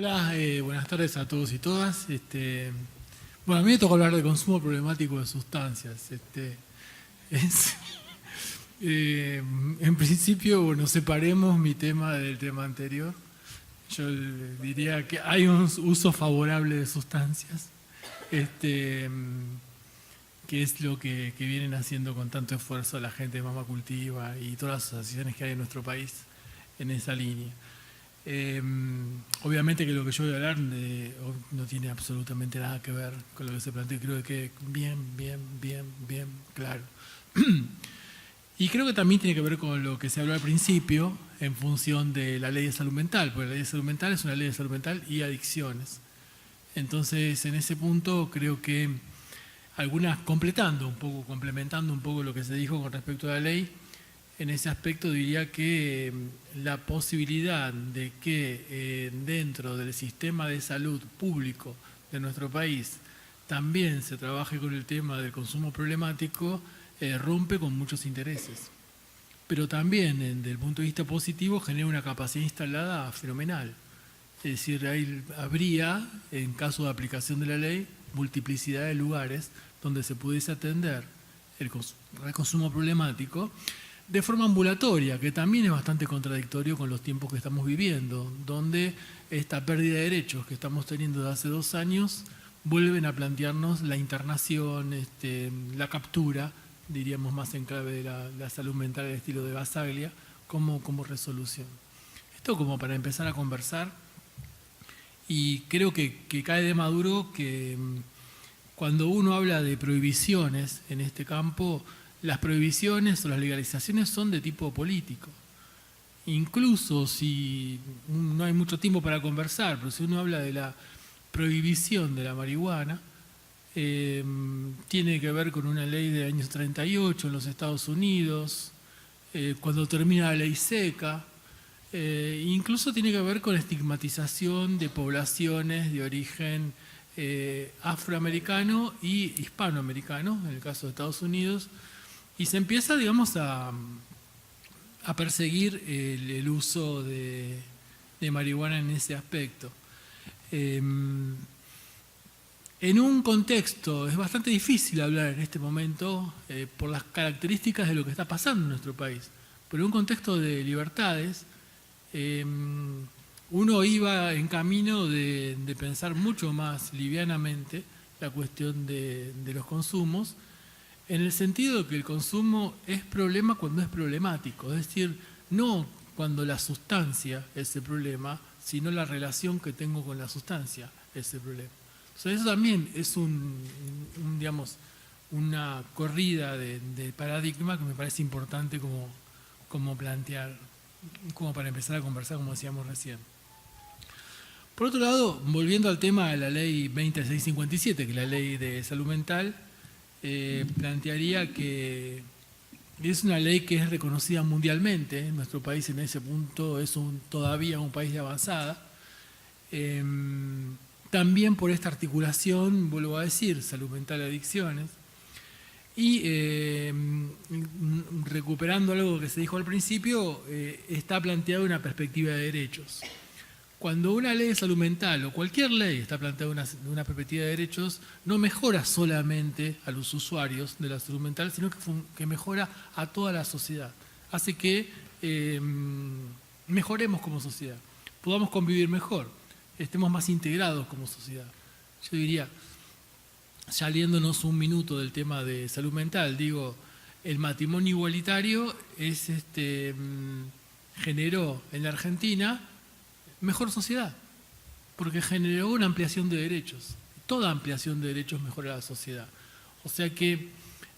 Hola, buenas tardes a todos y todas. Bueno, a mí me tocó hablar de consumo problemático de sustancias. Es, en principio, bueno, separemos mi tema del tema anterior. Yo diría que hay un uso favorable de sustancias, que es lo que vienen haciendo con tanto esfuerzo la gente de Mama Cultiva y todas las asociaciones que hay en nuestro país en esa línea. Obviamente que lo que yo voy a hablar no tiene absolutamente nada que ver con lo que se plantea, creo que bien claro. Y creo que también tiene que ver con lo que se habló al principio en función de la ley de salud mental, porque la ley de salud mental es una ley de salud mental y adicciones. Entonces, en ese punto creo que complementando un poco lo que se dijo con respecto a la ley, en ese aspecto diría que la posibilidad de que dentro del sistema de salud público de nuestro país también se trabaje con el tema del consumo problemático rompe con muchos intereses. Pero también, desde el punto de vista positivo, genera una capacidad instalada fenomenal. Es decir, ahí habría, en caso de aplicación de la ley, multiplicidad de lugares donde se pudiese atender el consumo problemático de forma ambulatoria, que también es bastante contradictorio con los tiempos que estamos viviendo, donde esta pérdida de derechos que estamos teniendo desde hace 2 años vuelven a plantearnos la internación, la captura, diríamos más en clave de la salud mental del estilo de Basaglia, como resolución. Esto como para empezar a conversar, y creo que cae de maduro que cuando uno habla de prohibiciones en este campo, las prohibiciones o las legalizaciones son de tipo político. Incluso si no hay mucho tiempo para conversar, pero si uno habla de la prohibición de la marihuana, tiene que ver con una ley de años 38 en los Estados Unidos, cuando termina la ley seca, incluso tiene que ver con estigmatización de poblaciones de origen afroamericano y hispanoamericano, en el caso de Estados Unidos, y se empieza, digamos, a perseguir el uso de marihuana en ese aspecto. En un contexto, es bastante difícil hablar en este momento por las características de lo que está pasando en nuestro país, pero en un contexto de libertades, uno iba en camino de pensar mucho más livianamente la cuestión de los consumos, en el sentido de que el consumo es problema cuando es problemático, es decir, no cuando la sustancia es el problema, sino la relación que tengo con la sustancia es el problema. Entonces eso también es digamos, una corrida de paradigma que me parece importante como plantear, como para empezar a conversar, como decíamos recién. Por otro lado, volviendo al tema de la ley 2657, que es la ley de salud mental, plantearía que es una ley que es reconocida mundialmente. Nuestro país en ese punto es todavía un país de avanzada. También por esta articulación, vuelvo a decir, salud mental y adicciones. Y recuperando algo que se dijo al principio, está planteada una perspectiva de derechos. Cuando una ley de salud mental o cualquier ley está planteada de una perspectiva de derechos, no mejora solamente a los usuarios de la salud mental, sino que mejora a toda la sociedad. Hace que mejoremos como sociedad, podamos convivir mejor, estemos más integrados como sociedad. Yo diría, saliéndonos un minuto del tema de salud mental, digo, el matrimonio igualitario generó en la Argentina mejor sociedad, porque generó una ampliación de derechos. Toda ampliación de derechos mejora la sociedad. O sea que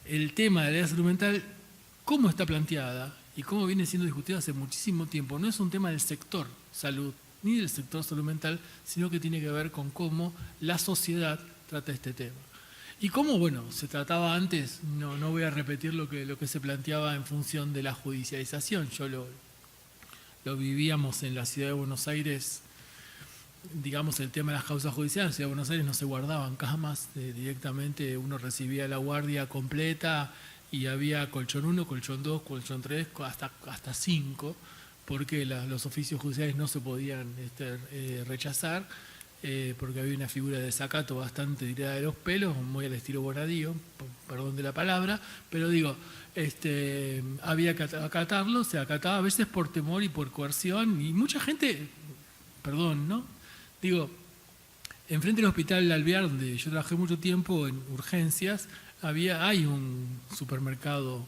el tema de la ley de salud mental, cómo está planteada y cómo viene siendo discutida hace muchísimo tiempo, no es un tema del sector salud, ni del sector salud mental, sino que tiene que ver con cómo la sociedad trata este tema. Y cómo, bueno, se trataba antes, no voy a repetir lo que se planteaba en función de la judicialización. Yo lo vivíamos en la ciudad de Buenos Aires, digamos, el tema de las causas judiciales. En la ciudad de Buenos Aires no se guardaban camas, directamente uno recibía la guardia completa y había colchón 1, colchón 2, colchón 3, hasta 5, porque los oficios judiciales no se podían rechazar, porque había una figura de desacato bastante tirada de los pelos, muy al estilo Bonadío, perdón de la palabra, pero digo, había que acatarlo, se acataba a veces por temor y por coerción, y mucha gente, perdón, ¿no? Digo, enfrente del Hospital Alvear, donde yo trabajé mucho tiempo en urgencias, hay un supermercado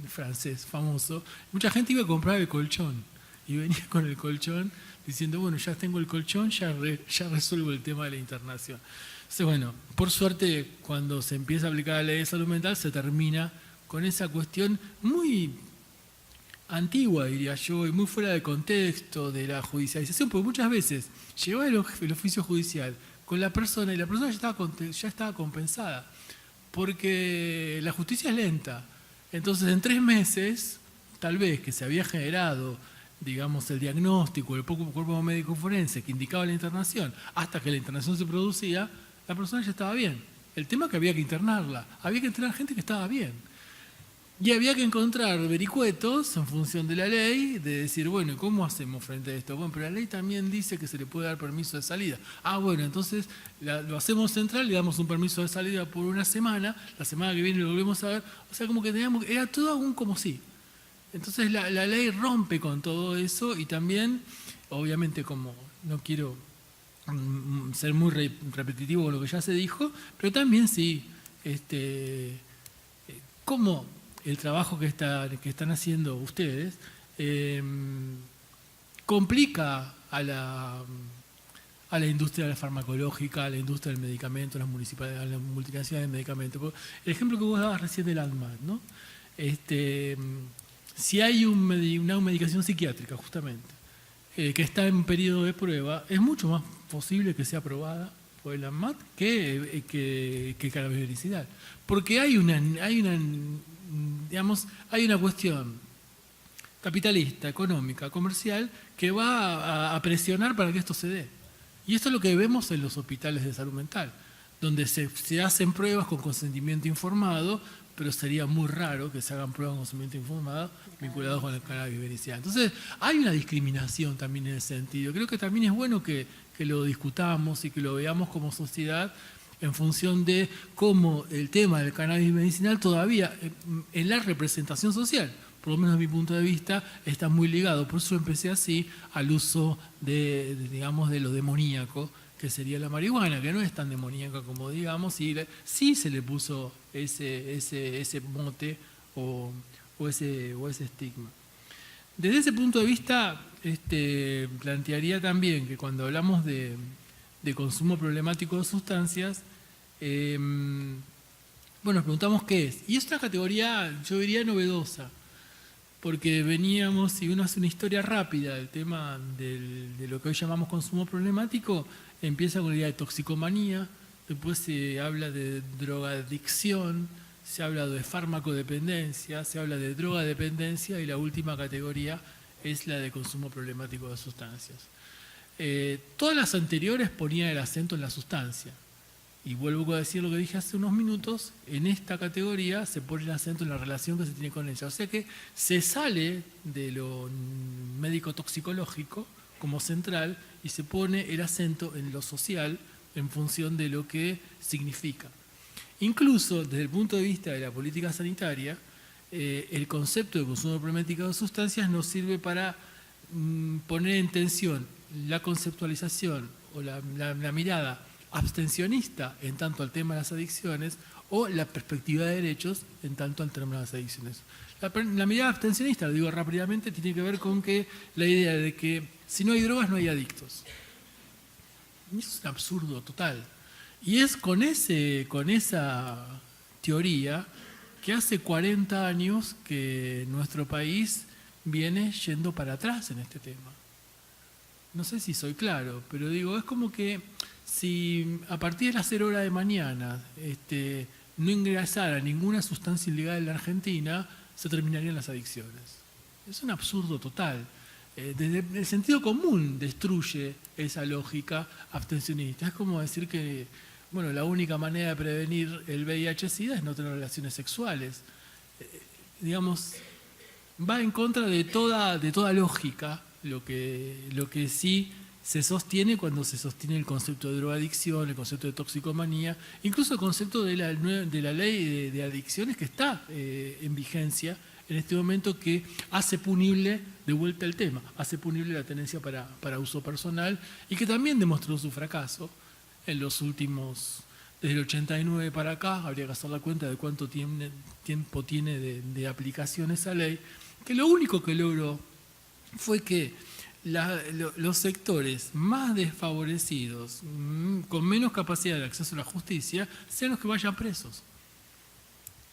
francés famoso. Mucha gente iba a comprar el colchón y venía con el colchón diciendo, bueno, ya tengo el colchón, ya resuelvo el tema de la internación. Entonces, bueno, por suerte, cuando se empieza a aplicar la ley de salud mental, se termina con esa cuestión muy antigua, diría yo, y muy fuera de contexto de la judicialización, porque muchas veces llegaba el oficio judicial con la persona y la persona ya estaba compensada, porque la justicia es lenta. Entonces, en 3 meses, tal vez que se había generado, digamos, el diagnóstico, el cuerpo médico forense que indicaba la internación, hasta que la internación se producía, la persona ya estaba bien. El tema es que había que internarla, había que internar gente que estaba bien. Y había que encontrar vericuetos en función de la ley, de decir, bueno, ¿cómo hacemos frente a esto? Bueno, pero la ley también dice que se le puede dar permiso de salida. Ah, bueno, entonces lo hacemos central, le damos un permiso de salida por 1 semana, la semana que viene lo volvemos a ver. O sea, como que era todo un como sí. Entonces la ley rompe con todo eso y también, obviamente, como no quiero ser muy repetitivo con lo que ya se dijo, pero también sí, cómo el trabajo que están haciendo ustedes complica a la industria farmacológica, a la industria del medicamento, a las multinacionales del medicamento. El ejemplo que vos dabas recién del ANMAT, ¿no? Si hay una medicación psiquiátrica, justamente, que está en periodo de prueba, es mucho más posible que sea aprobada por el ANMAT que cannabis medicinal. Porque hay una cuestión capitalista, económica, comercial, que va a presionar para que esto se dé. Y esto es lo que vemos en los hospitales de salud mental, donde se hacen pruebas con consentimiento informado, pero sería muy raro que se hagan pruebas con consentimiento informado vinculados con el cannabis medicinal. Entonces, hay una discriminación también en ese sentido. Creo que también es bueno que lo discutamos y que lo veamos como sociedad en función de cómo el tema del cannabis medicinal todavía en la representación social, por lo menos desde mi punto de vista, está muy ligado. Por eso empecé así al uso de lo demoníaco, que sería la marihuana, que no es tan demoníaca como digamos, y sí se le puso ese mote o ese estigma. Desde ese punto de vista, plantearía también que cuando hablamos de consumo problemático de sustancias, nos preguntamos qué es. Y es una categoría, yo diría, novedosa, porque veníamos, si uno hace una historia rápida del tema de lo que hoy llamamos consumo problemático, empieza con la idea de toxicomanía, después se habla de drogadicción, se habla de farmacodependencia, se habla de drogadependencia y la última categoría es la de consumo problemático de sustancias. Todas las anteriores ponían el acento en la sustancia. Y vuelvo a decir lo que dije hace unos minutos, en esta categoría se pone el acento en la relación que se tiene con ella. O sea que se sale de lo médico-toxicológico como central y se pone el acento en lo social en función de lo que significa. Incluso desde el punto de vista de la política sanitaria, el concepto de consumo problemático de sustancias nos sirve para poner en tensión la conceptualización o la mirada abstencionista en tanto al tema de las adicciones o la perspectiva de derechos en tanto al tema de las adicciones. La mirada abstencionista, lo digo rápidamente, tiene que ver con que la idea de que si no hay drogas no hay adictos. Y eso es un absurdo total. Y es con esa teoría que hace 40 años que nuestro país viene yendo para atrás en este tema. No sé si soy claro, pero digo, es como que si a partir de las 0 horas de mañana no ingresara ninguna sustancia ilegal en la Argentina, se terminarían las adicciones. Es un absurdo total. Desde el sentido común destruye esa lógica abstencionista. Es como decir que la única manera de prevenir el VIH-Sida es no tener relaciones sexuales. Va en contra de toda lógica Lo que sí se sostiene cuando se sostiene el concepto de drogadicción, el concepto de toxicomanía, incluso el concepto de la ley de adicciones que está en vigencia en este momento, que hace punible, de vuelta al tema, hace punible la tenencia para uso personal, y que también demostró su fracaso en los últimos, desde el 89 para acá. Habría que hacer la cuenta de cuánto tiempo tiene de aplicación esa ley, que lo único que logró fue que los sectores más desfavorecidos, con menos capacidad de acceso a la justicia, sean los que vayan presos.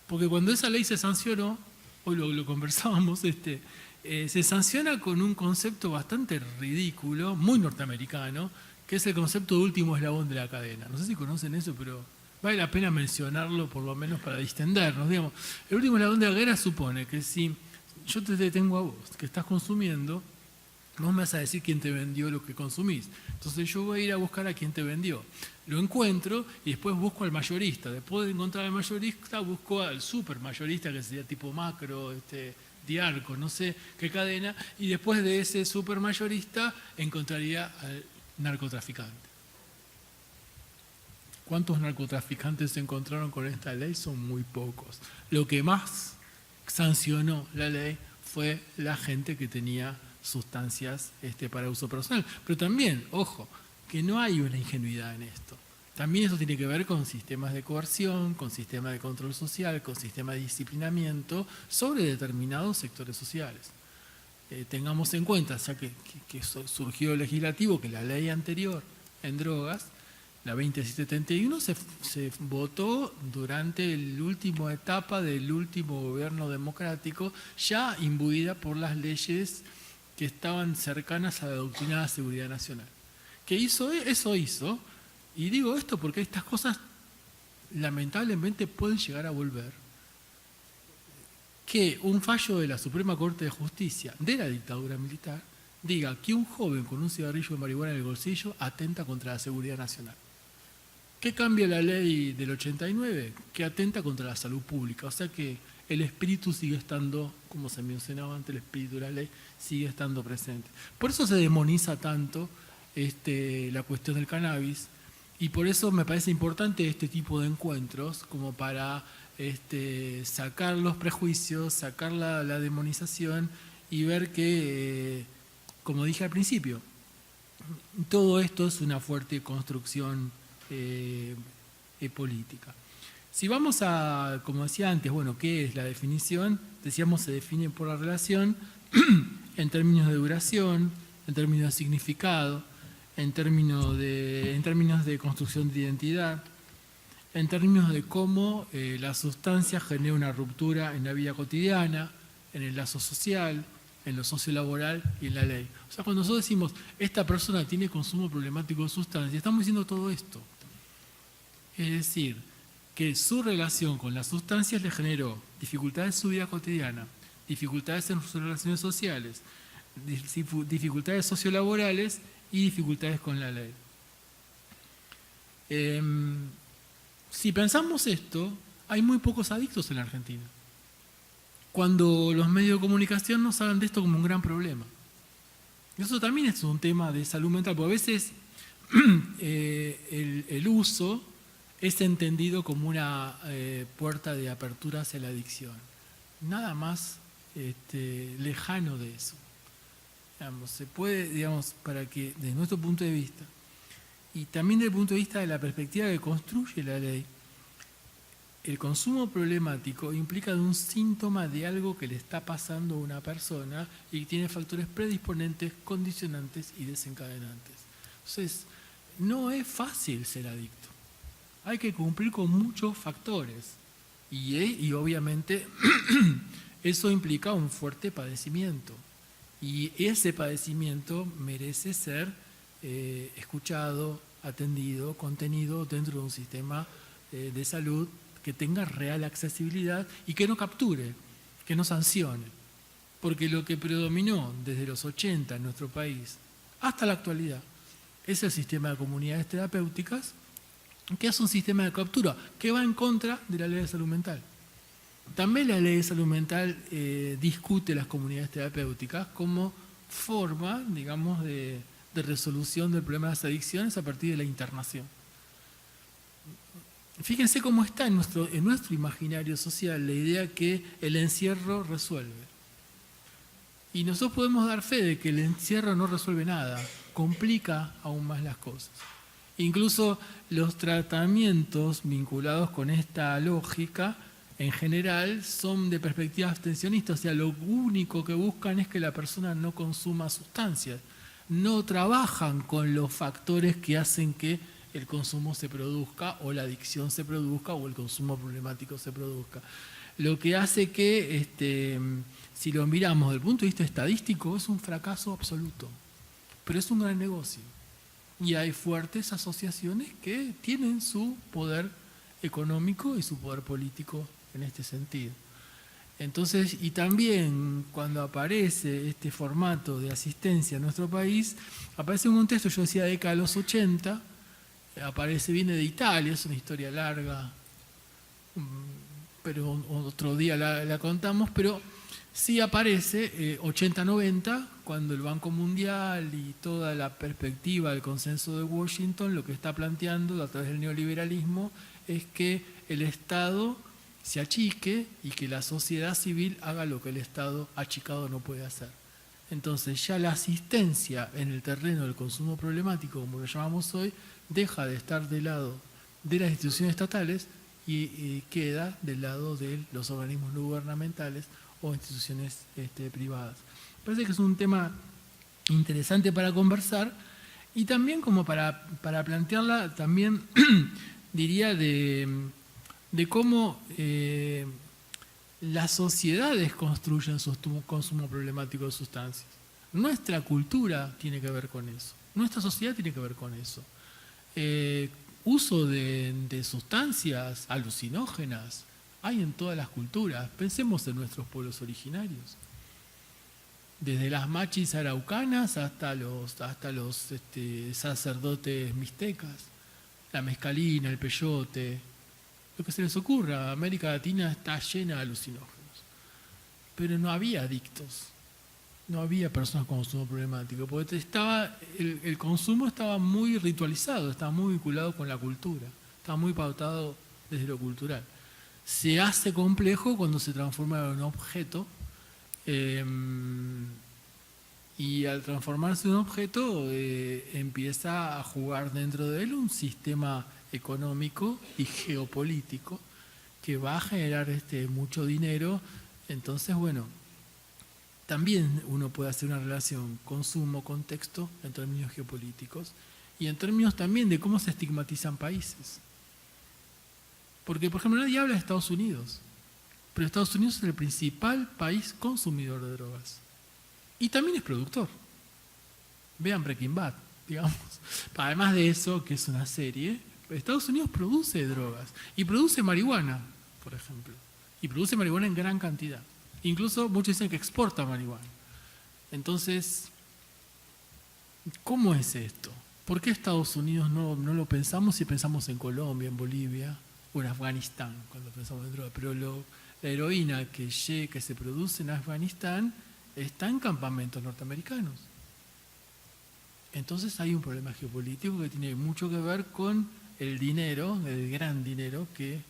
Porque cuando esa ley se sancionó, hoy lo conversábamos, se sanciona con un concepto bastante ridículo, muy norteamericano, que es el concepto de último eslabón de la cadena. No sé si conocen eso, pero vale la pena mencionarlo por lo menos para distendernos. Digamos, el último eslabón de la cadena supone que si yo te detengo a vos, que estás consumiendo, vos me vas a decir quién te vendió lo que consumís. Entonces yo voy a ir a buscar a quién te vendió. Lo encuentro y después busco al mayorista. Después de encontrar al mayorista, busco al supermayorista, que sería tipo Macro, Diarco, no sé qué cadena. Y después de ese supermayorista encontraría al narcotraficante. ¿Cuántos narcotraficantes se encontraron con esta ley? Son muy pocos. Lo que más sancionó la ley fue la gente que tenía sustancias para uso personal. Pero también, ojo, que no hay una ingenuidad en esto. También eso tiene que ver con sistemas de coerción, con sistemas de control social, con sistemas de disciplinamiento sobre determinados sectores sociales. Tengamos en cuenta, ya que surgió el legislativo, que la ley anterior en drogas, la 2771, se votó durante la última etapa del último gobierno democrático, ya imbuida por las leyes que estaban cercanas a la doctrina de la seguridad nacional. ¿Qué hizo? Eso hizo, y digo esto porque estas cosas lamentablemente pueden llegar a volver, que un fallo de la Suprema Corte de Justicia de la dictadura militar diga que un joven con un cigarrillo de marihuana en el bolsillo atenta contra la seguridad nacional. ¿Qué cambia la ley del 89? Que atenta contra la salud pública. O sea que el espíritu sigue estando, como se mencionaba antes, el espíritu de la ley sigue estando presente. Por eso se demoniza tanto la cuestión del cannabis, y por eso me parece importante este tipo de encuentros, como para sacar los prejuicios, sacar la demonización y ver que, como dije al principio, todo esto es una fuerte construcción política. Si vamos a, como decía antes, bueno, ¿qué es la definición? Decíamos, se define por la relación en términos de duración, en términos de significado, en términos de construcción de identidad, en términos de cómo la sustancia genera una ruptura en la vida cotidiana, en el lazo social, en lo sociolaboral y en la ley. O sea, cuando nosotros decimos, esta persona tiene consumo problemático de sustancias, estamos diciendo todo esto. Es decir, que su relación con las sustancias le generó dificultades en su vida cotidiana, dificultades en sus relaciones sociales, dificultades sociolaborales y dificultades con la ley. Si pensamos esto, hay muy pocos adictos en la Argentina, cuando los medios de comunicación nos hablan de esto como un gran problema. Eso también es un tema de salud mental, porque a veces el uso es entendido como una puerta de apertura hacia la adicción. Nada más lejano de eso. Digamos, se puede, digamos, para que desde nuestro punto de vista, y también desde el punto de vista de la perspectiva que construye la ley, el consumo problemático implica de un síntoma de algo que le está pasando a una persona y que tiene factores predisponentes, condicionantes y desencadenantes. Entonces, no es fácil ser adicto. Hay que cumplir con muchos factores y obviamente eso implica un fuerte padecimiento. Y ese padecimiento merece ser escuchado, atendido, contenido dentro de un sistema de salud que tenga real accesibilidad y que no capture, que no sancione. Porque lo que predominó desde los 80 en nuestro país hasta la actualidad es el sistema de comunidades terapéuticas, que es un sistema de captura que va en contra de la ley de salud mental. También la ley de salud mental discute las comunidades terapéuticas como forma, digamos, de resolución del problema de las adicciones a partir de la internación. Fíjense cómo está en nuestro imaginario social la idea que el encierro resuelve. Y nosotros podemos dar fe de que el encierro no resuelve nada, complica aún más las cosas. Incluso los tratamientos vinculados con esta lógica, en general, son de perspectiva abstencionista, o sea, lo único que buscan es que la persona no consuma sustancias, no trabajan con los factores que hacen que el consumo se produzca, o la adicción se produzca, o el consumo problemático se produzca. Lo que hace que, si lo miramos desde el punto de vista estadístico, es un fracaso absoluto, pero es un gran negocio. Y hay fuertes asociaciones que tienen su poder económico y su poder político en este sentido. Entonces, y también cuando aparece este formato de asistencia en nuestro país, aparece un contexto, yo decía década de los 80, viene de Italia, es una historia larga, pero otro día la contamos, pero sí aparece 80-90, cuando el Banco Mundial y toda la perspectiva del consenso de Washington lo que está planteando a través del neoliberalismo es que el Estado se achique y que la sociedad civil haga lo que el Estado achicado no puede hacer. Entonces ya la asistencia en el terreno del consumo problemático, como lo llamamos hoy, deja de estar del lado de las instituciones estatales y queda del lado de los organismos no gubernamentales o instituciones privadas. Parece que es un tema interesante para conversar y también como para plantearla, también diría de cómo las sociedades construyen su consumo problemático de sustancias. Nuestra cultura tiene que ver con eso, nuestra sociedad tiene que ver con eso. Uso de sustancias alucinógenas hay en todas las culturas. Pensemos en nuestros pueblos originarios. Desde las machis araucanas hasta los sacerdotes mixtecas, la mezcalina, el peyote, lo que se les ocurra. América Latina está llena de alucinógenos. Pero no había adictos, no había personas con consumo problemático, porque el consumo estaba muy ritualizado, estaba muy vinculado con la cultura, estaba muy pautado desde lo cultural. Se hace complejo cuando se transforma en un objeto, y al transformarse en un objeto empieza a jugar dentro de él un sistema económico y geopolítico que va a generar mucho dinero. Entonces, bueno, también uno puede hacer una relación consumo-contexto en términos geopolíticos y en términos también de cómo se estigmatizan países. Porque, por ejemplo, nadie habla de Estados Unidos, pero Estados Unidos es el principal país consumidor de drogas y también es productor. Vean Breaking Bad, digamos. Además de eso, que es una serie, Estados Unidos produce drogas y produce marihuana, por ejemplo, y produce marihuana en gran cantidad. Incluso muchos dicen que exporta marihuana. Entonces, ¿cómo es esto? ¿Por qué Estados Unidos no lo pensamos si pensamos en Colombia, en Bolivia o en Afganistán cuando pensamos en droga? Pero la heroína que se produce en Afganistán está en campamentos norteamericanos. Entonces hay un problema geopolítico que tiene mucho que ver con el dinero, el gran dinero que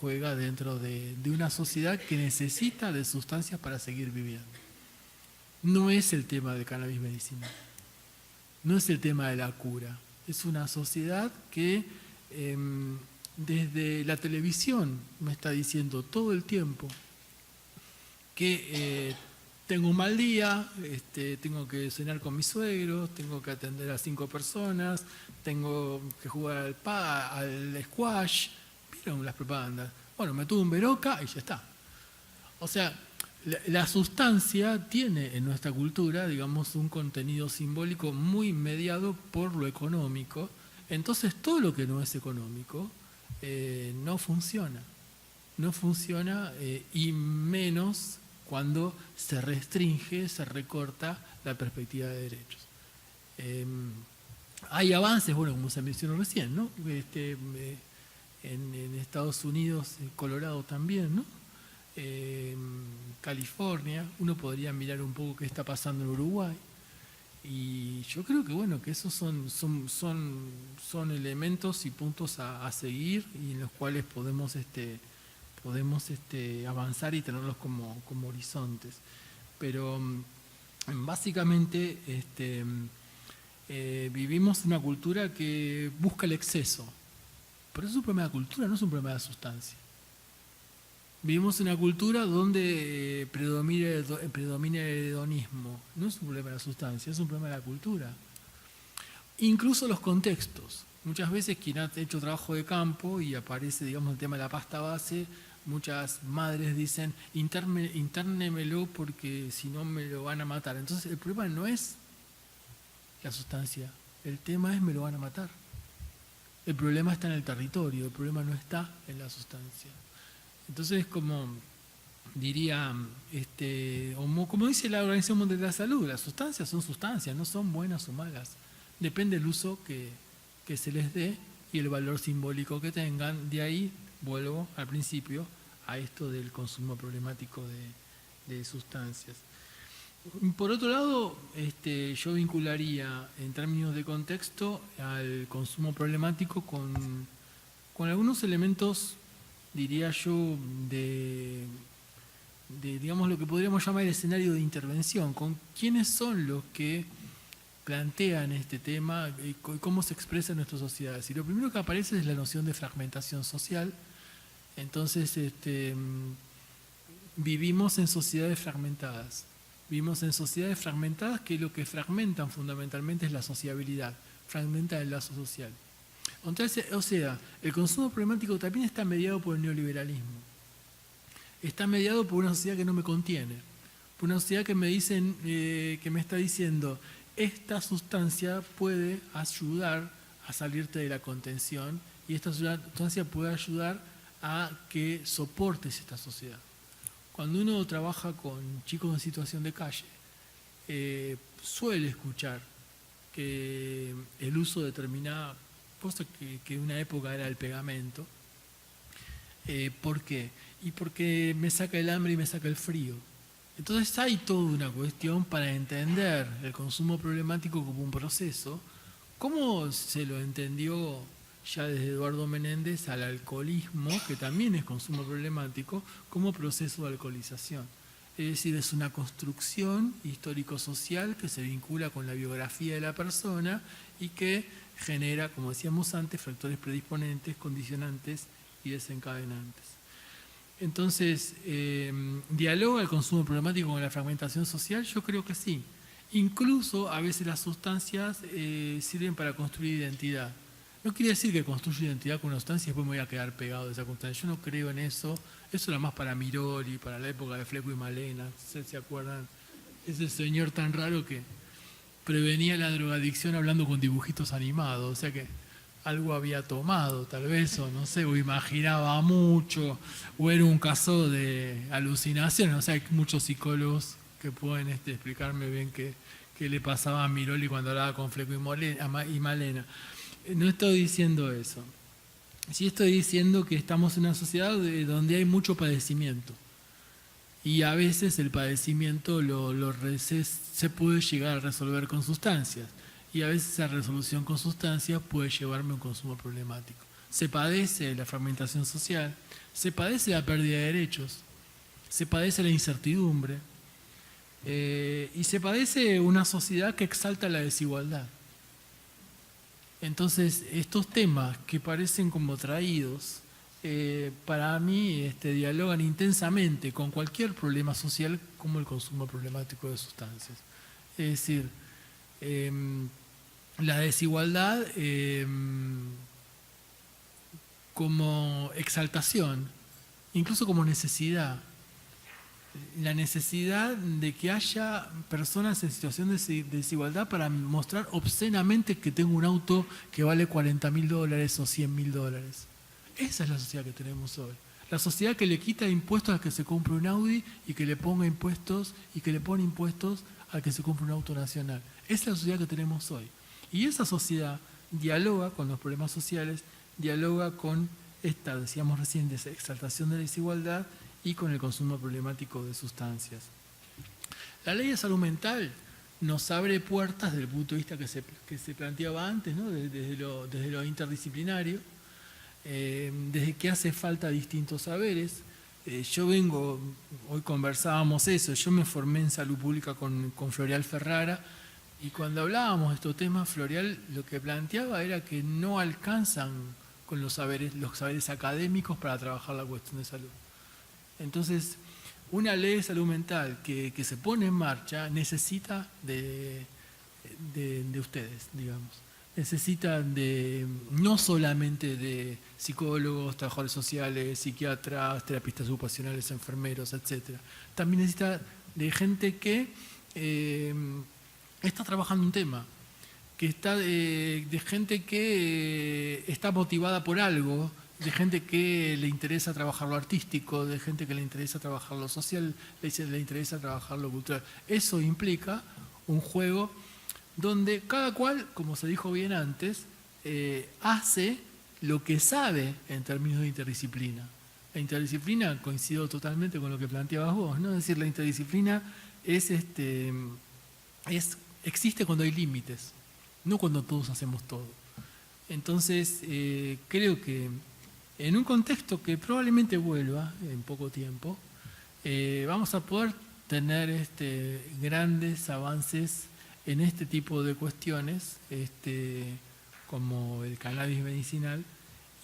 juega dentro de una sociedad que necesita de sustancias para seguir viviendo. No es el tema del cannabis medicinal, no es el tema de la cura, es una sociedad que desde la televisión me está diciendo todo el tiempo que tengo un mal día, tengo que cenar con mis suegros, tengo que atender a 5 personas, tengo que jugar al squash. ¿Vieron las propagandas? Bueno, me tuve un Beroca y ya está. O sea, la sustancia tiene en nuestra cultura, digamos, un contenido simbólico muy mediado por lo económico. Entonces, todo lo que no es económico no funciona. No funciona y menos cuando se restringe, se recorta la perspectiva de derechos. Hay avances, bueno, como se mencionó recién, ¿no? En Estados Unidos, Colorado también, ¿no? California, uno podría mirar un poco qué está pasando en Uruguay. Y yo creo que bueno, que esos son elementos y puntos a seguir y en los cuales podemos avanzar y tenerlos como horizontes. Pero básicamente vivimos una cultura que busca el exceso. Pero eso es un problema de cultura, no es un problema de sustancia. Vivimos en una cultura donde predomina el hedonismo. No es un problema de la sustancia, es un problema de la cultura. Incluso los contextos. Muchas veces quien ha hecho trabajo de campo y aparece, digamos, el tema de la pasta base, muchas madres dicen, intérnemelo porque si no me lo van a matar. Entonces el problema no es la sustancia, el tema es me lo van a matar. El problema está en el territorio, el problema no está en la sustancia. Entonces, como diría, como dice la Organización Mundial de la Salud, las sustancias son sustancias, no son buenas o malas. Depende del uso que se les dé y el valor simbólico que tengan. De ahí, vuelvo al principio, a esto del consumo problemático de sustancias. Por otro lado, yo vincularía en términos de contexto al consumo problemático con algunos elementos, diría yo, de digamos lo que podríamos llamar el escenario de intervención, con quiénes son los que plantean este tema y cómo se expresa en nuestras sociedades. Y lo primero que aparece es la noción de fragmentación social. Entonces, vivimos en sociedades fragmentadas. Vivimos en sociedades fragmentadas que lo que fragmentan fundamentalmente es la sociabilidad, fragmenta el lazo social. Entonces, o sea, el consumo problemático también está mediado por el neoliberalismo. Está mediado por una sociedad que no me contiene, por una sociedad que me está diciendo, esta sustancia puede ayudar a salirte de la contención y esta sustancia puede ayudar a que soportes esta sociedad. Cuando uno trabaja con chicos en situación de calle, suele escuchar que el uso de determinada cosa que en una época era el pegamento. ¿Por qué? Y porque me saca el hambre y me saca el frío. Entonces hay toda una cuestión para entender el consumo problemático como un proceso. ¿Cómo se lo entendió ya desde Eduardo Menéndez al alcoholismo, que también es consumo problemático, como proceso de alcoholización? Es decir, es una construcción histórico-social que se vincula con la biografía de la persona y que genera, como decíamos antes, factores predisponentes, condicionantes y desencadenantes. Entonces, ¿dialoga el consumo problemático con la fragmentación social? Yo creo que sí. Incluso a veces las sustancias sirven para construir identidad. No quiere decir que construyo identidad con una sustancia y después me voy a quedar pegado de esa sustancia. Yo no creo en eso. Eso era más para Miroli, para la época de Fleco y Malena. ¿Se acuerdan? Ese señor tan raro que prevenía la drogadicción hablando con dibujitos animados. O sea que algo había tomado, tal vez, o no sé, o imaginaba mucho, o era un caso de alucinación. O sea, hay muchos psicólogos que pueden explicarme bien qué le pasaba a Miroli cuando hablaba con Fleco y Malena. No estoy diciendo eso. Sí estoy diciendo que estamos en una sociedad donde hay mucho padecimiento. Y a veces el padecimiento se puede llegar a resolver con sustancias. Y a veces esa resolución con sustancias puede llevarme a un consumo problemático. Se padece la fragmentación social, se padece la pérdida de derechos, se padece la incertidumbre y se padece una sociedad que exalta la desigualdad. Entonces, estos temas que parecen como traídos, para mí dialogan intensamente con cualquier problema social como el consumo problemático de sustancias. Es decir, la desigualdad como exaltación, incluso como necesidad. La necesidad de que haya personas en situación de desigualdad para mostrar obscenamente que tengo un auto que vale $40.000 o $100.000. Esa es la sociedad que tenemos hoy. La sociedad que le quita impuestos al que se compre un Audi y que le ponga impuestos y que le pone impuestos al que se compre un auto nacional. Esa es la sociedad que tenemos hoy. Y esa sociedad dialoga con los problemas sociales, dialoga con esta, decíamos recién, exaltación de la desigualdad y con el consumo problemático de sustancias. La ley de salud mental nos abre puertas desde el punto de vista que se planteaba antes, ¿no? Desde lo interdisciplinario, desde que hace falta distintos saberes. Yo vengo, hoy conversábamos eso, yo me formé en salud pública con Floreal Ferrara, y cuando hablábamos de estos temas, Floreal lo que planteaba era que no alcanzan con los saberes académicos para trabajar la cuestión de salud. Entonces, una ley de salud mental que se pone en marcha necesita de ustedes, digamos. Necesita no solamente de psicólogos, trabajadores sociales, psiquiatras, terapistas ocupacionales, enfermeros, etc. También necesita de gente que está trabajando un tema, que está de gente que está motivada por algo, de gente que le interesa trabajar lo artístico, de gente que le interesa trabajar lo social, le interesa trabajar lo cultural. Eso implica un juego donde cada cual, como se dijo bien antes, hace lo que sabe en términos de interdisciplina. La interdisciplina, coincido totalmente con lo que planteabas vos, ¿no? Es decir, la interdisciplina existe cuando hay límites, no cuando todos hacemos todo. Entonces, creo que en un contexto que probablemente vuelva en poco tiempo, vamos a poder tener grandes avances en este tipo de cuestiones, como el cannabis medicinal,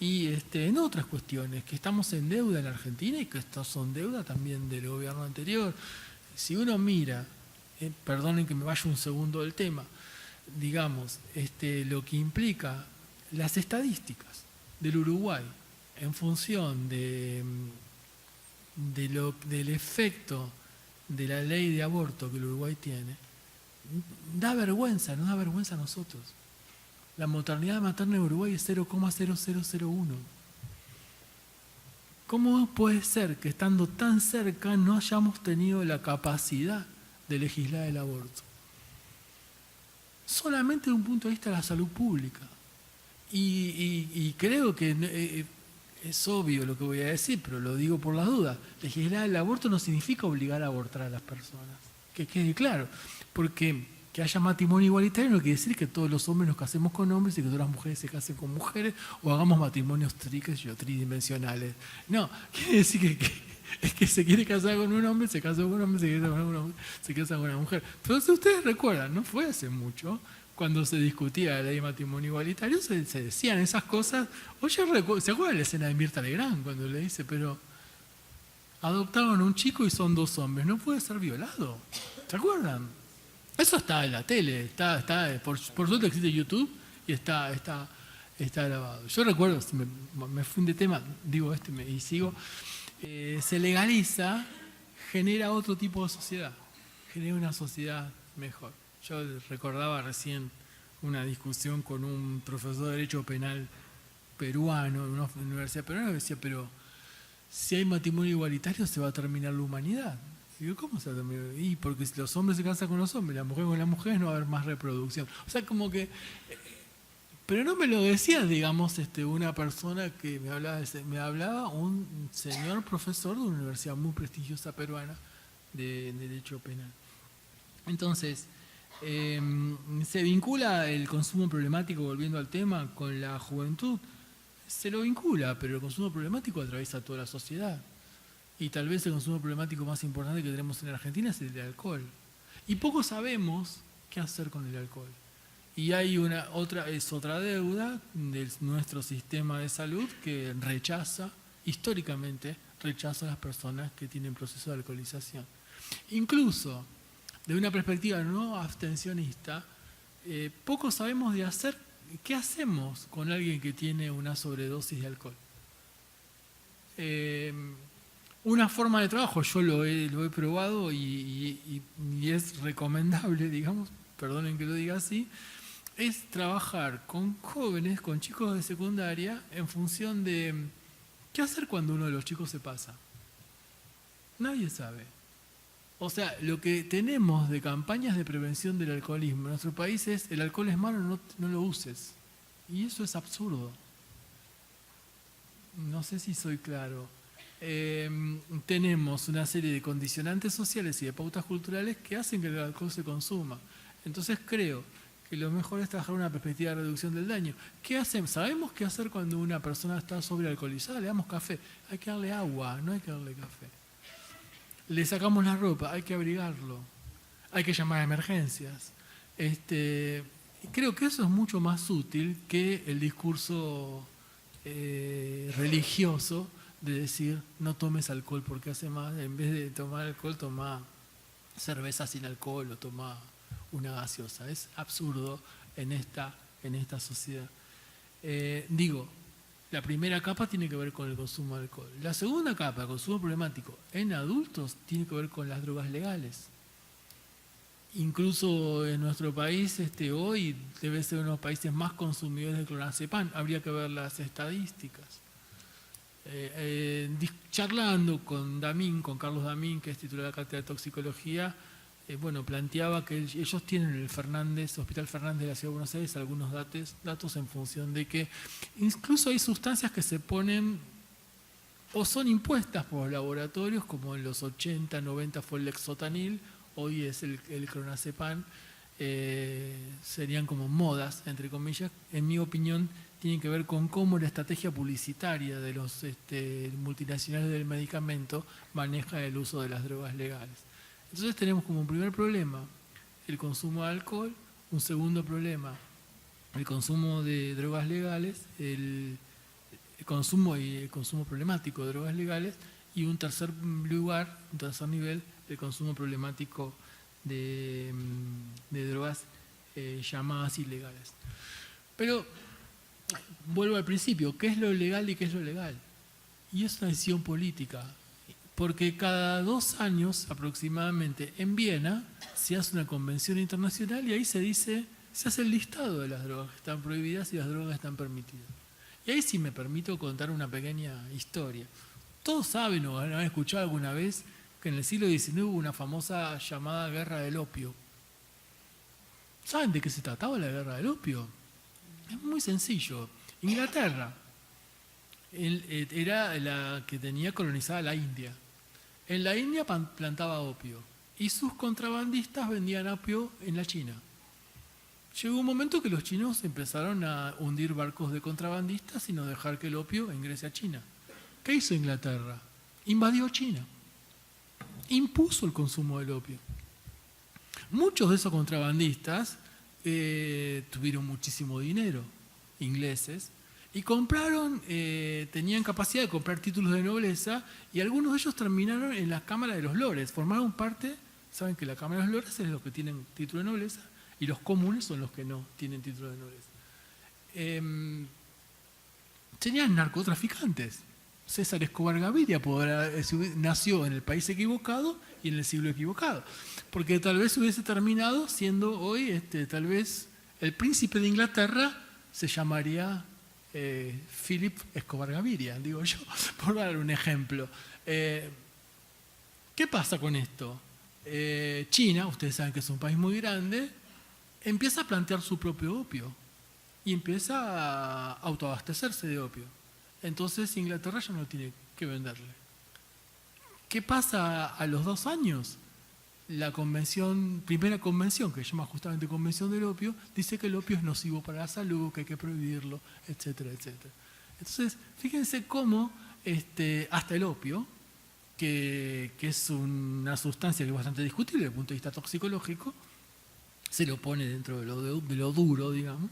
y en otras cuestiones, que estamos en deuda en Argentina y que estos son deuda también del gobierno anterior. Si uno mira, perdonen que me vaya un segundo del tema, digamos, lo que implica las estadísticas del Uruguay en función del efecto de la ley de aborto que el Uruguay tiene, da vergüenza, nos da vergüenza a nosotros. La mortalidad materna en Uruguay es 0,0001. ¿Cómo puede ser que estando tan cerca no hayamos tenido la capacidad de legislar el aborto? Solamente desde un punto de vista de la salud pública. Y creo que es obvio lo que voy a decir, pero lo digo por las dudas. Legislar el aborto no significa obligar a abortar a las personas. Que quede claro. Porque que haya matrimonio igualitario no quiere decir que todos los hombres nos casemos con hombres y que todas las mujeres se casen con mujeres o hagamos matrimonios tridimensionales. No, quiere decir que se quiere casar con un hombre, se casa con un hombre, se quiere casar con un hombre, se casa con una mujer. Pero si ustedes recuerdan, no fue hace mucho, cuando se discutía la ley de matrimonio igualitario, se decían esas cosas. Oye, ¿se acuerdan de la escena de Mirta Legrand cuando le dice, pero adoptaron a un chico y son dos hombres, no puede ser violado? ¿Se acuerdan? Eso está en la tele, por suerte existe YouTube y está grabado. Yo recuerdo, si me fui de tema, digo y sigo, se legaliza, genera otro tipo de sociedad, genera una sociedad mejor. Yo recordaba recién una discusión con un profesor de Derecho Penal peruano, en una universidad peruana, que decía, pero si hay matrimonio igualitario se va a terminar la humanidad. Digo, ¿cómo se va a terminar? Y porque si los hombres se casan con los hombres, la mujer con las mujeres, no va a haber más reproducción. O sea, como que... Pero no me lo decía, digamos, una persona que me hablaba un señor profesor de una universidad muy prestigiosa peruana de Derecho Penal. Entonces, se vincula el consumo problemático, volviendo al tema, con la juventud. Se lo vincula, pero el consumo problemático atraviesa toda la sociedad. Y tal vez el consumo problemático más importante que tenemos en Argentina es el de alcohol. Y poco sabemos qué hacer con el alcohol. Y hay otra deuda de nuestro sistema de salud que históricamente rechaza a las personas que tienen proceso de alcoholización. Incluso, de una perspectiva no abstencionista, poco sabemos de qué hacemos con alguien que tiene una sobredosis de alcohol. Una forma de trabajo, yo lo he probado y es recomendable, digamos, perdonen que lo diga así, es trabajar con jóvenes, con chicos de secundaria, en función de qué hacer cuando uno de los chicos se pasa. Nadie sabe. O sea, lo que tenemos de campañas de prevención del alcoholismo en nuestro país es: el alcohol es malo, no lo uses. Y eso es absurdo. No sé si soy claro. Tenemos una serie de condicionantes sociales y de pautas culturales que hacen que el alcohol se consuma. Entonces creo que lo mejor es trabajar una perspectiva de reducción del daño. ¿Qué hacemos? Sabemos qué hacer cuando una persona está sobrealcoholizada. Le damos café. Hay que darle agua, no hay que darle café. Le sacamos la ropa, hay que abrigarlo. Hay que llamar a emergencias. Creo que eso es mucho más útil que el discurso religioso de decir no tomes alcohol porque hace mal. En vez de tomar alcohol, toma cerveza sin alcohol o toma una gaseosa. Es absurdo en esta sociedad. La primera capa tiene que ver con el consumo de alcohol. La segunda capa, el consumo problemático en adultos, tiene que ver con las drogas legales. Incluso en nuestro país, hoy debe ser uno de los países más consumidores de clonazepam. Habría que ver las estadísticas. Charlando con Carlos Damín, que es titular de la Cátedra de Toxicología, planteaba que ellos tienen el Hospital Fernández de la Ciudad de Buenos Aires algunos datos en función de que incluso hay sustancias que se ponen o son impuestas por los laboratorios, como en los 80, 90 fue el Lexotanil, hoy es el clonazepam, serían como modas, entre comillas. En mi opinión, tienen que ver con cómo la estrategia publicitaria de los multinacionales del medicamento maneja el uso de las drogas legales. Entonces tenemos como un primer problema el consumo de alcohol, un segundo problema el consumo de drogas legales, el consumo problemático de drogas legales, y un tercer nivel, el consumo problemático de drogas llamadas ilegales. Pero vuelvo al principio, ¿qué es lo legal y qué es lo legal? Y es una decisión política. Porque cada 2 años aproximadamente en Viena se hace una convención internacional y ahí se hace el listado de las drogas que están prohibidas y las drogas que están permitidas. Y ahí sí me permito contar una pequeña historia. Todos saben o han escuchado alguna vez que en el siglo XIX hubo una famosa llamada Guerra del Opio. ¿Saben de qué se trataba la Guerra del Opio? Es muy sencillo. Inglaterra era la que tenía colonizada la India. En la India plantaba opio y sus contrabandistas vendían opio en la China. Llegó un momento que los chinos empezaron a hundir barcos de contrabandistas y no dejar que el opio ingrese a China. ¿Qué hizo Inglaterra? Invadió China. Impuso el consumo del opio. Muchos de esos contrabandistas tuvieron muchísimo dinero, ingleses, y compraron, tenían capacidad de comprar títulos de nobleza, y algunos de ellos terminaron en la Cámara de los Lores. Formaron parte, saben que la Cámara de los Lores es los que tienen título de nobleza, y los comunes son los que no tienen título de nobleza. Tenían narcotraficantes. César Escobar Gaviria nació en el país equivocado y en el siglo equivocado, porque tal vez hubiese terminado siendo hoy, tal vez el príncipe de Inglaterra se llamaría Philip Escobar Gaviria, digo yo, por dar un ejemplo. ¿Qué pasa con esto? China, ustedes saben que es un país muy grande, empieza a plantear su propio opio y empieza a autoabastecerse de opio. Entonces Inglaterra ya no tiene que venderle. ¿Qué pasa a los 2 años? La primera convención, que se llama justamente Convención del Opio, dice que el opio es nocivo para la salud, que hay que prohibirlo, etcétera, etcétera. Entonces, fíjense cómo hasta el opio, que es una sustancia que es bastante discutible desde el punto de vista toxicológico, se lo pone dentro de lo duro, digamos,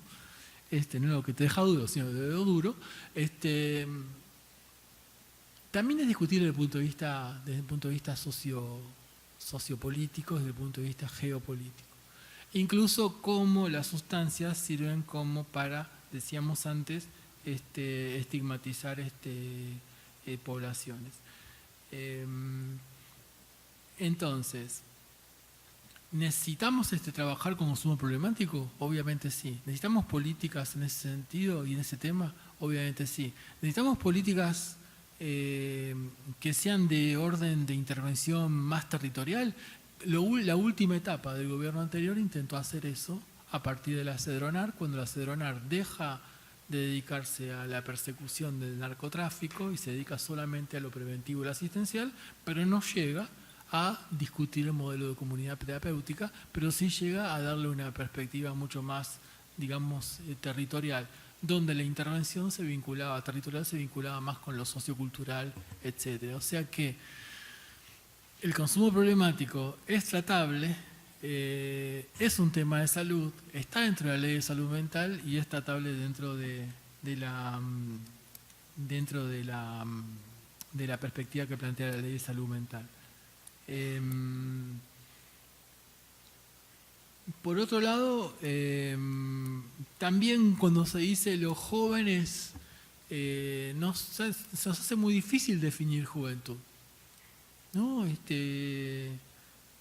no lo que te deja duro, sino de lo duro. También es discutible desde el punto de vista sociopolítico, desde el punto de vista geopolítico. Incluso cómo las sustancias sirven como para, decíamos antes, estigmatizar poblaciones. Entonces, ¿necesitamos trabajar con consumo problemático? Obviamente sí. ¿Necesitamos políticas en ese sentido y en ese tema? Obviamente sí. ¿Necesitamos políticas que sean de orden de intervención más territorial? La última etapa del gobierno anterior intentó hacer eso a partir de la Cedronar, cuando la Cedronar deja de dedicarse a la persecución del narcotráfico y se dedica solamente a lo preventivo y lo asistencial, pero no llega a discutir el modelo de comunidad terapéutica, pero sí llega a darle una perspectiva mucho más, digamos, territorial, donde la intervención territorial se vinculaba más con lo sociocultural, etc. O sea que el consumo problemático es tratable, es un tema de salud, está dentro de la ley de salud mental y es tratable dentro de la perspectiva que plantea la ley de salud mental. Por otro lado, también cuando se dice los jóvenes, se nos hace muy difícil definir juventud, ¿no?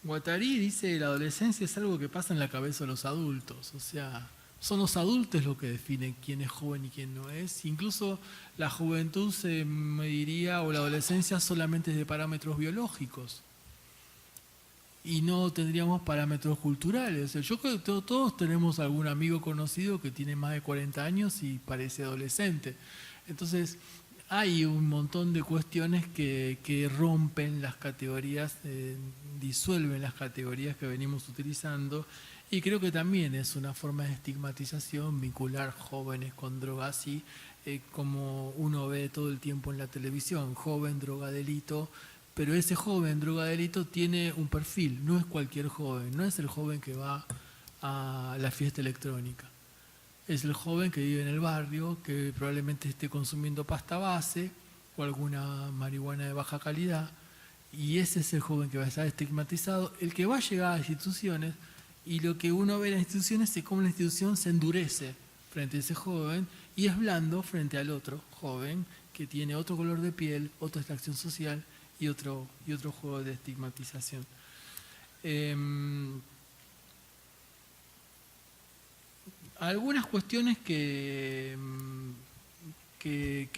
Guattari dice que la adolescencia es algo que pasa en la cabeza de los adultos, o sea, son los adultos los que definen quién es joven y quién no es. Incluso la juventud se mediría, o la adolescencia, solamente de parámetros biológicos. Y no tendríamos parámetros culturales. O sea, yo creo que todos tenemos algún amigo conocido que tiene más de 40 años y parece adolescente. Entonces, hay un montón de cuestiones que rompen las categorías, disuelven las categorías que venimos utilizando, y creo que también es una forma de estigmatización vincular jóvenes con drogas, así como uno ve todo el tiempo en la televisión, joven, droga, delito, pero ese joven, droga, delito tiene un perfil, no es cualquier joven, no es el joven que va a la fiesta electrónica. Es el joven que vive en el barrio, que probablemente esté consumiendo pasta base o alguna marihuana de baja calidad, y ese es el joven que va a estar estigmatizado, el que va a llegar a instituciones, y lo que uno ve en las instituciones es cómo la institución se endurece frente a ese joven y es blando frente al otro joven que tiene otro color de piel, otra extracción social y otro juego de estigmatización. Algunas cuestiones que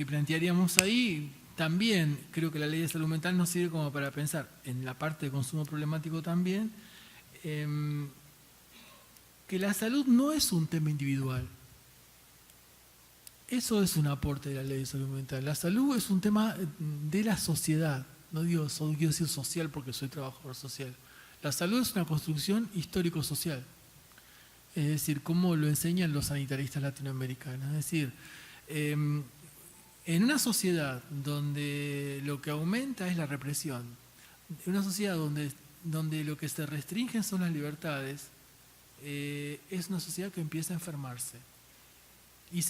plantearíamos ahí, también creo que la ley de salud mental nos sirve como para pensar en la parte de consumo problemático también, que la salud no es un tema individual. Eso es un aporte de la ley de salud mental. La salud es un tema de la sociedad. No quiero decir social porque soy trabajador social. La salud es una construcción histórico-social. Es decir, como lo enseñan los sanitaristas latinoamericanos. Es decir, en una sociedad donde lo que aumenta es la represión, en una sociedad donde lo que se restringen son las libertades, es una sociedad que empieza a enfermarse. Y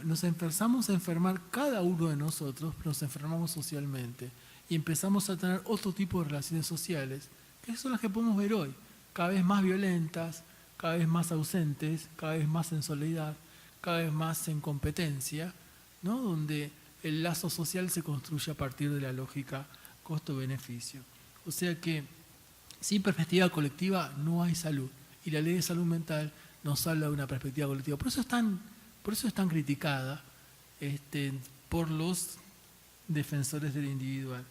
nos empezamos a enfermar cada uno de nosotros, nos enfermamos socialmente. Y empezamos a tener otro tipo de relaciones sociales, que son las que podemos ver hoy, cada vez más violentas, cada vez más ausentes, cada vez más en soledad, cada vez más en competencia, ¿no? Donde el lazo social se construye a partir de la lógica costo-beneficio. O sea que sin perspectiva colectiva no hay salud. Y la ley de salud mental nos habla de una perspectiva colectiva. Por eso es tan criticada por los defensores del individual.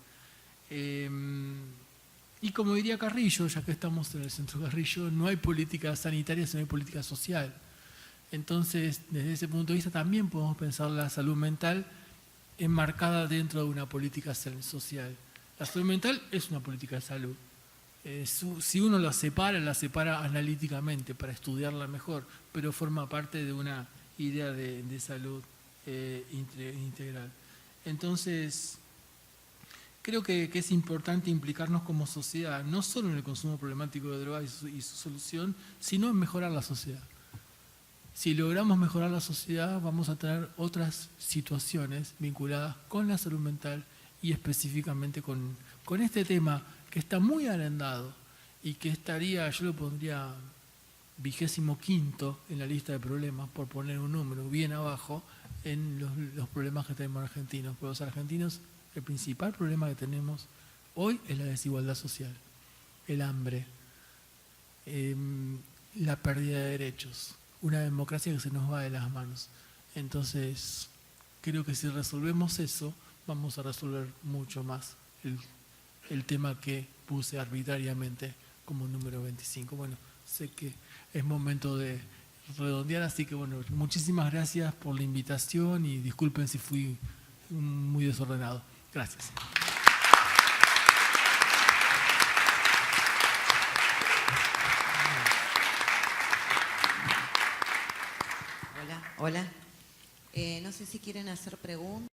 Y como diría Carrillo, ya que estamos en el centro Carrillo, no hay política sanitaria si no hay política social. Entonces, desde ese punto de vista también podemos pensar la salud mental enmarcada dentro de una política social. La salud mental es una política de salud. Si uno la separa analíticamente para estudiarla mejor, pero forma parte de una idea de salud integral. Entonces, creo que es importante implicarnos como sociedad, no solo en el consumo problemático de drogas y su solución, sino en mejorar la sociedad. Si logramos mejorar la sociedad, vamos a tener otras situaciones vinculadas con la salud mental y específicamente con este tema que está muy agrandado y que yo lo pondría 25º en la lista de problemas, por poner un número bien abajo, en los problemas que tenemos argentinos. Porque los argentinos, el principal problema que tenemos hoy es la desigualdad social, el hambre, la pérdida de derechos, una democracia que se nos va de las manos. Entonces, creo que si resolvemos eso, vamos a resolver mucho más el tema que puse arbitrariamente como número 25. Bueno, sé que es momento de redondear, así que bueno, muchísimas gracias por la invitación y disculpen si fui muy desordenado. Gracias. Hola. No sé si quieren hacer preguntas.